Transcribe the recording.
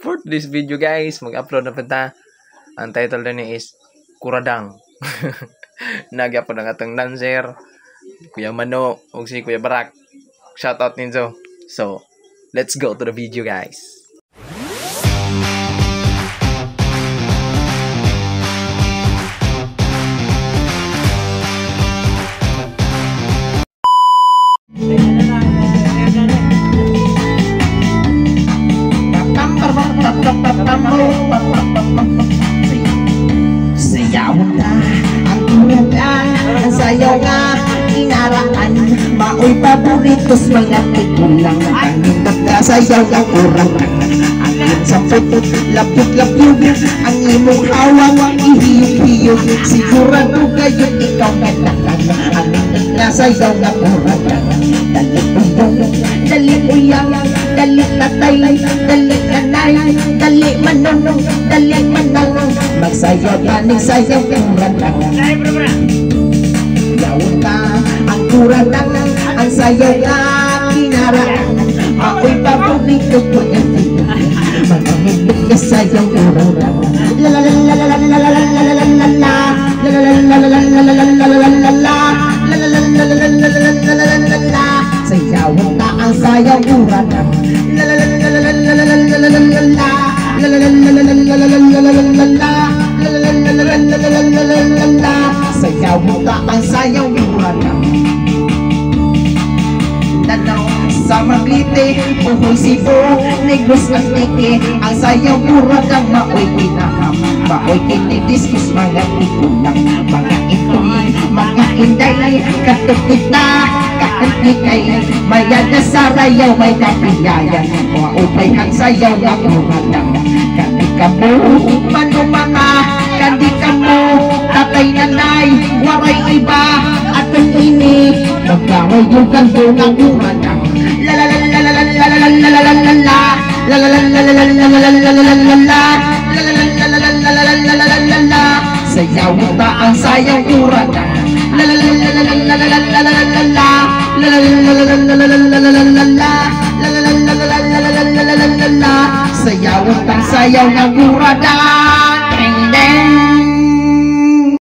For this video guys, mag-upload na punta. Ang title din is Kuradang. Nagya po ng atong dancer, Kuya Mano, o si Kuya Barak. Shoutout ninyo. So, let's go to the video guys. Sayaw na ang tulagan, ang sayaw nga inaraan, maoy paboritos mga tigulang, tanging nagkasayaw ang kurang angin sa putot, lapot-lapot ang imong hawang ihiyog-hiyog, sigurado kayo ikaw kanakan, angin nagkasayaw ang kurang dalit uyong, dalit uyang, dalit natay, dalit kanay, dalit manong, dalit manang, magsayaw ganing sayaw kurang yawon ka ang kurang ang sayaw nga kinaraan, ako'y paborito ko yan mga higit na sayaw kurang sayawon ka ang sayaw kurang sayaw mo ka ang sayaw kurang Nanaw sa Maglite, Puhoy Cebu, Negros at Nike, ang sayaw kurang ang maoy pinaham, maoy kinidiskus mga tigulang, mga itoy, mga inday, katukit na kakantikay, mayad na sarayaw may kapiyayan, maupay ang sayaw na kurang kandi ka mo, mano mga kandi ka mo, tatay nanay, waray iba, at ang ini, magkaway yung kanto ng kurang sayaw ta ang sayang kurang